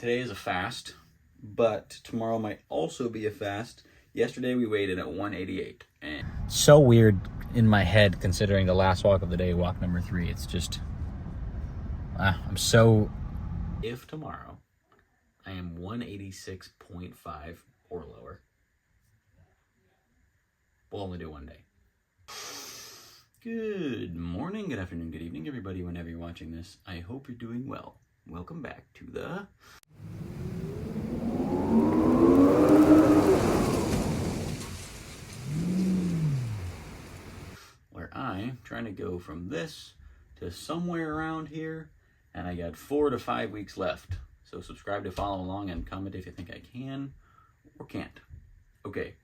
Today is a fast, but tomorrow might also be a fast. Yesterday we weighed in at 188. And so weird in my head considering the last walk of the day, walk number 3. It's just, I'm so... If tomorrow I am 186.5 or lower, we'll only do one day. Good morning, good afternoon, good evening, everybody, whenever you're watching this. I hope you're doing well. Welcome back to the... where I'm trying to go from this to somewhere around here, and I got 4 to 5 weeks left. So subscribe to follow along and comment if you think I can or can't. Okay,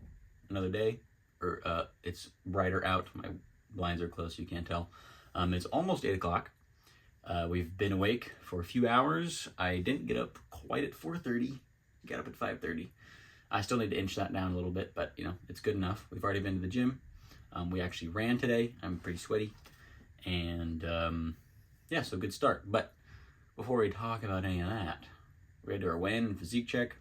another day, or it's brighter out. My blinds are closed so you can't tell. It's almost 8 o'clock. We've been awake for a few hours. I didn't get up quite at 4:30. Got up at 5:30. I still need to inch that down a little bit, but you know, it's good enough. We've already been to the gym. We actually ran today. I'm pretty sweaty. And yeah, so good start. But before we talk about any of that, we had to do our weigh-in and physique check.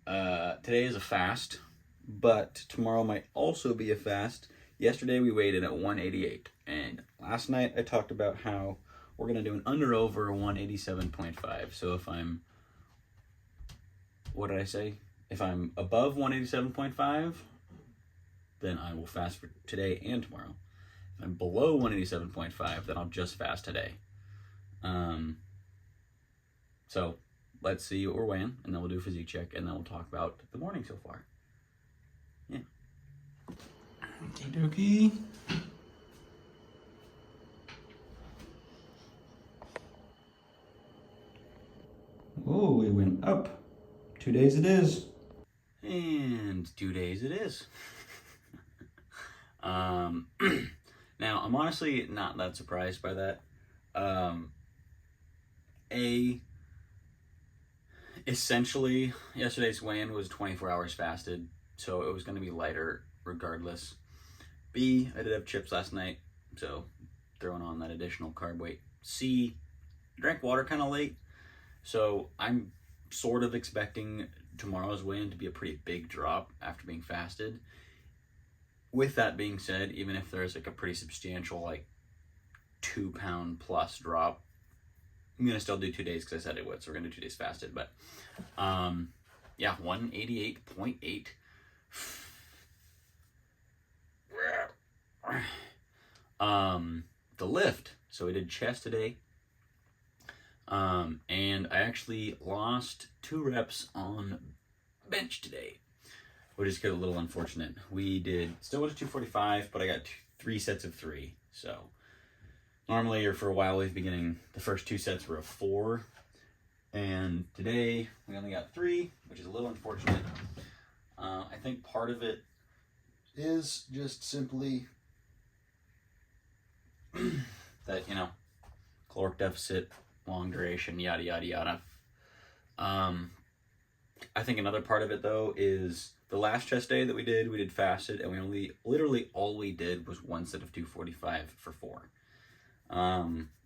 Today is a fast, but tomorrow might also be a fast. Yesterday we weighed in at 188. And last night I talked about how we're going to do an under-over 187.5. So if I'm, what did I say? If I'm above 187.5, then I will fast for today and tomorrow. If I'm below 187.5, then I'll just fast today. So let's see what we're weighing, and then we'll do a physique check, and then we'll talk about the morning so far. Yeah. Okie dokie. Oh, it went up. 2 days it is. And 2 days it is. Now, I'm honestly not that surprised by that. Essentially, yesterday's weigh-in was 24 hours fasted, so it was going to be lighter regardless. B, I did have chips last night, so throwing on that additional carb weight. C, I drank water kind of late, so I'm sort of expecting tomorrow's weigh-in to be a pretty big drop after being fasted. With that being said, even if there's like a pretty substantial like 2 pound plus drop, I'm gonna still do 2 days because I said it would, so we're gonna do 2 days fasted. But yeah, 188.8. The lift, so we did chest today, and I actually lost 2 reps on bench today, which is a little unfortunate. We did still went to 245, but I got 3 sets of 3. So normally, or for a while, we've been getting the first 2 sets were of 4, and today we only got 3, which is a little unfortunate. I think part of it is just simply that, you know, caloric deficit, long duration, yada yada yada. I think another part of it though is the last chest day that we did fasted, and we literally all we did was 1 set of 245 for 4.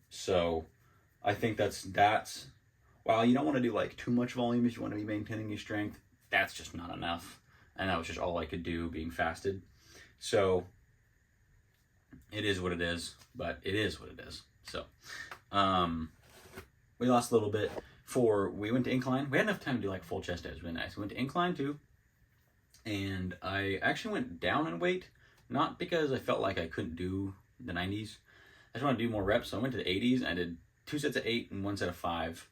So I think that's while you don't want to do like too much volume if you want to be maintaining your strength, that's just not enough. And that was just all I could do being fasted. So it is what it is, but it is what it is. So we lost a little bit. We went to incline. We had enough time to do like full chest days. It was really nice. We went to incline too. And I actually went down in weight, not because I felt like I couldn't do the 90s. I just want to do more reps. So I went to the 80s and I did 2 sets of 8 and 1 set of 5,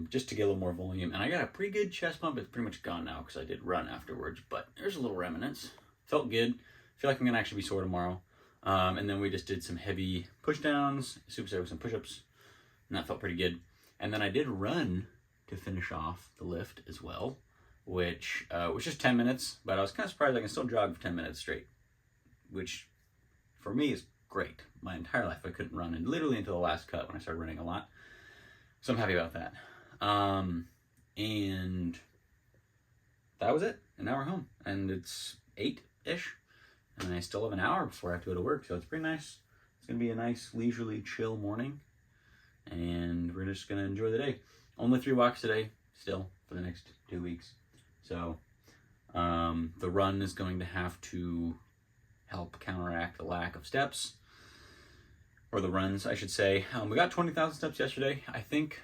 just to get a little more volume. And I got a pretty good chest pump. It's pretty much gone now because I did run afterwards, but there's a little remnants. Felt good. Feel like I'm going to actually be sore tomorrow. And then we just did some heavy push downs, superset with some push-ups, and that felt pretty good. And then I did run to finish off the lift as well, which was just 10 minutes, but I was kind of surprised I can still jog for 10 minutes straight, which for me is great. My entire life I couldn't run, and literally until the last cut when I started running a lot. So I'm happy about that. And that was it. And now we're home, and it's 8-ish, and I still have an hour before I have to go to work, so it's pretty nice. It's going to be a nice, leisurely, chill morning, and we're we're just gonna enjoy the day. Only 3 walks today, still, for the next 2 weeks. So the run is going to have to help counteract the lack of steps, or the runs, I should say. We got 20,000 steps yesterday. I think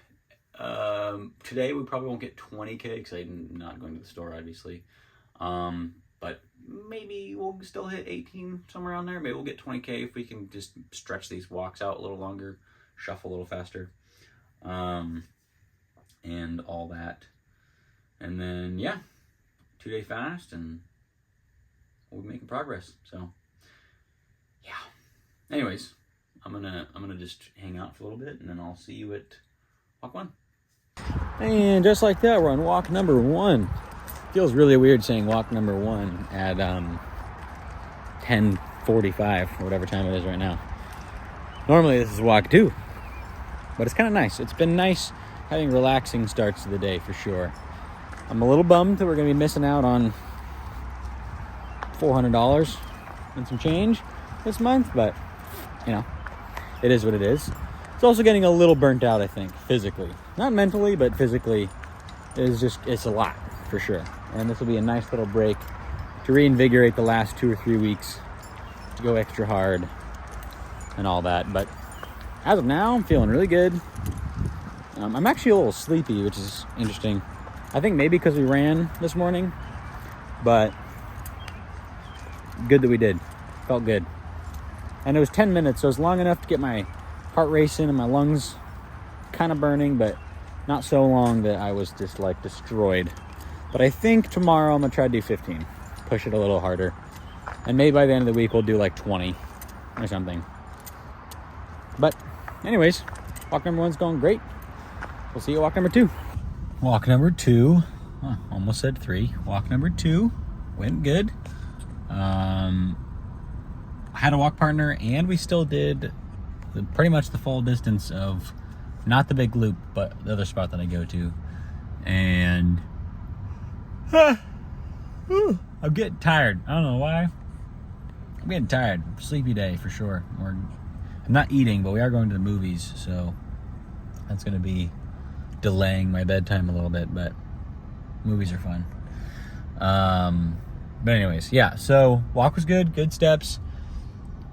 today we probably won't get 20K because I'm not going to the store, obviously. But maybe we'll still hit 18, somewhere around there. Maybe we'll get 20K if we can just stretch these walks out a little longer, shuffle a little faster, and all that. And then, yeah, 2-day fast, and we'll be making progress. So, yeah. Anyways, I'm gonna just hang out for a little bit, and then I'll see you at walk 1. And just like that, we're on walk number 1. Feels really weird saying walk number 1 at 10:45 or whatever time it is right now. Normally this is walk 2, but it's kind of nice. It's been nice having relaxing starts to the day for sure. I'm a little bummed that we're going to be missing out on $400 and some change this month, but you know, it is what it is. It's also getting a little burnt out, I think, physically. Not mentally, but physically. It's a lot, for sure. And this will be a nice little break to reinvigorate the last 2 or 3 weeks, to go extra hard and all that. But as of now, I'm feeling really good. I'm actually a little sleepy, which is interesting. I think maybe because we ran this morning, but good that we did. Felt good. And it was 10 minutes, so it was long enough to get my heart racing and my lungs kind of burning, but not so long that I was just like destroyed. But I think tomorrow I'm gonna try to do 15, push it a little harder, and maybe by the end of the week we'll do like 20 or something. But anyways, walk number 1's going great. We'll see you at walk number 2. Walk number 2, almost said 3. Walk number 2 went good. I had a walk partner, and we still did pretty much the full distance of not the big loop, but the other spot that I go to. And I'm getting tired. I don't know why. I'm getting tired. Sleepy day for sure. I'm not eating, but we are going to the movies, so that's going to be delaying my bedtime a little bit, but movies are fun. But anyways, yeah, so walk was good steps.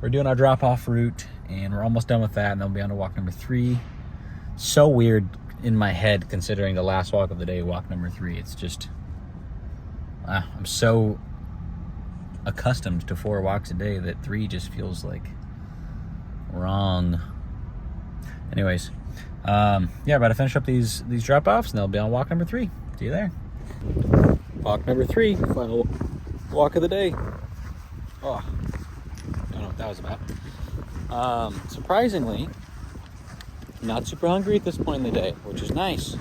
We're doing our drop-off route, and we're almost done with that, and then we'll be on to walk number 3. So weird in my head, considering the last walk of the day, walk number 3. It's just, I'm so accustomed to 4 walks a day that 3 just feels like wrong. Anyways, yeah, about to finish up these drop-offs, and they'll be on walk number 3. See you there. Walk number 3, final walk of the day. Oh, don't know what that was about. Surprisingly, not super hungry at this point in the day, which is nice.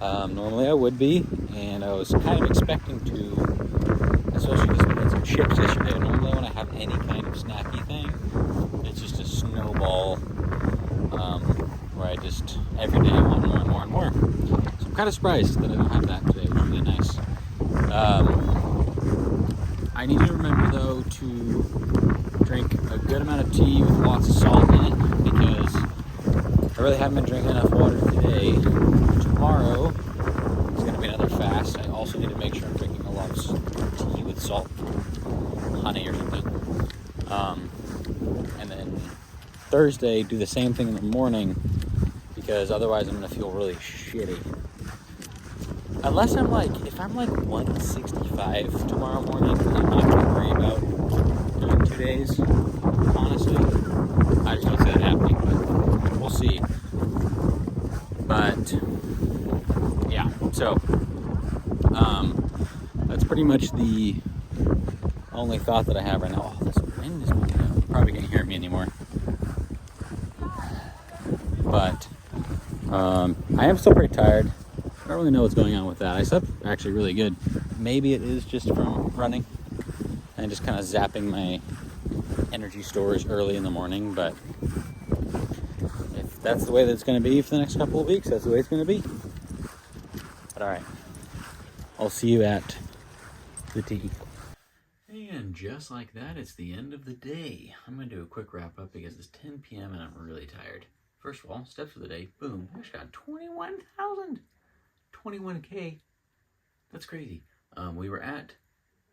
Normally I would be, and I was kind of expecting to, especially because we had some chips yesterday. Normally when I have any kind of snacky thing, it's just a snowball, where I just, every day I want more and more and more. So I'm kind of surprised that I don't have that today, which is really nice. I need to remember, though, to drink a good amount of tea with lots of salt in it, because I really haven't been drinking enough water today. Tomorrow is going to be another fast. I also need to make sure I'm drinking a lot of tea with salt, honey or something. And then Thursday, do the same thing in the morning, because otherwise I'm going to feel really shitty. Unless I'm like, if I'm like 165 tomorrow morning, I'm not going to worry about doing 2 days. Honestly, I just don't see that happening, but we'll see. But yeah, so that's pretty much the only thought that I have right now. Oh, this wind is probably can't hear me anymore. But I am still pretty tired. I don't really know what's going on with that. I slept actually really good. Maybe it is just from running and just kind of zapping my energy stores early in the morning, but if that's the way that it's going to be for the next couple of weeks, that's the way it's going to be. But all right, I'll see you at the tea. And just like that, it's the end of the day. I'm going to do a quick wrap up because it's 10 p.m. and I'm really tired. First of all, steps for the day. Boom. I just got 21,000. 21K. That's crazy. We were at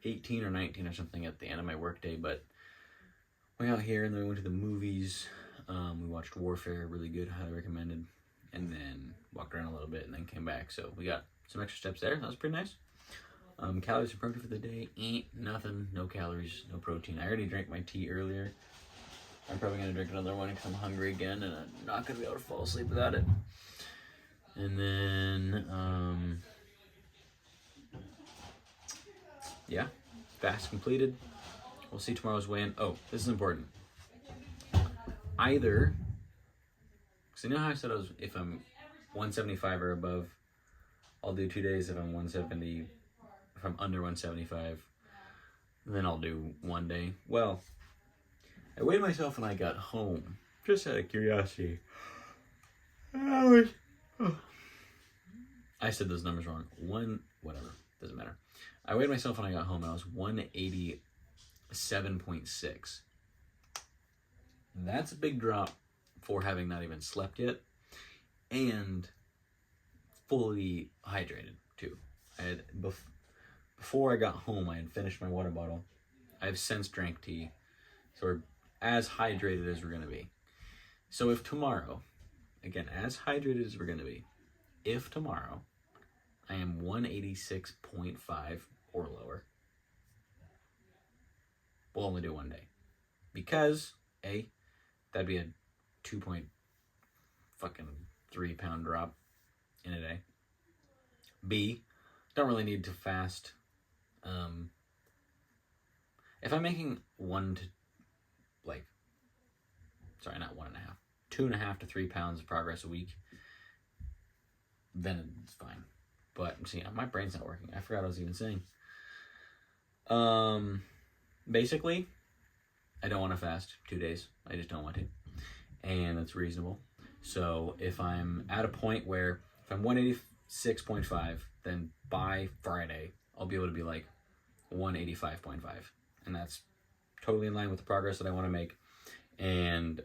18 or 19 or something at the end of my workday, but we out here and then we went to the movies. We watched Warfare, really good, highly recommended. And then walked around a little bit and then came back. So we got some extra steps there. That was pretty nice. Calories and protein for the day. Ain't nothing. No calories, no protein. I already drank my tea earlier. I'm probably going to drink another one because I'm hungry again and I'm not going to be able to fall asleep without it. And then, yeah, fast completed. We'll see tomorrow's weigh-in. Oh, this is important. Either, because you know how I said if I'm 175 or above, I'll do 2 days. If I'm under 175, then I'll do 1 day. Well, I weighed myself when I got home, just out of curiosity. I said those numbers wrong. Whatever, doesn't matter. I weighed myself when I got home and I was 187.6. That's a big drop for having not even slept yet and fully hydrated too. I had before I got home, I had finished my water bottle. I've since drank tea, so we're as hydrated as we're gonna be. So if tomorrow, again, as hydrated as we're gonna be, if tomorrow I am 186.5 or lower, we'll only do 1 day. Because, A, that'd be a 2.3 pound drop in a day. B, don't really need to fast. If I'm making 2.5 to 3 pounds of progress a week, then it's fine. But see, my brain's not working. I forgot what I was even saying. Basically, I don't want to fast 2 days. I just don't want to. And that's reasonable. So if I'm at a point where if I'm 186.5, then by Friday, I'll be able to be like 185.5. And that's totally in line with the progress that I want to make. And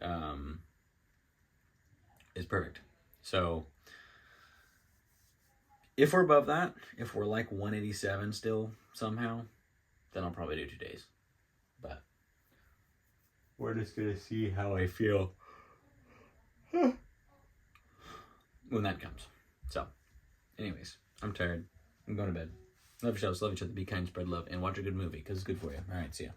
is perfect. So if we're above that, if we're like 187 still somehow, then I'll probably do 2 days. But we're just going to see how I feel when that comes. So, anyways, I'm tired. I'm going to bed. Love yourselves, love each other, be kind, spread love, and watch a good movie because it's good for you. All right, see ya.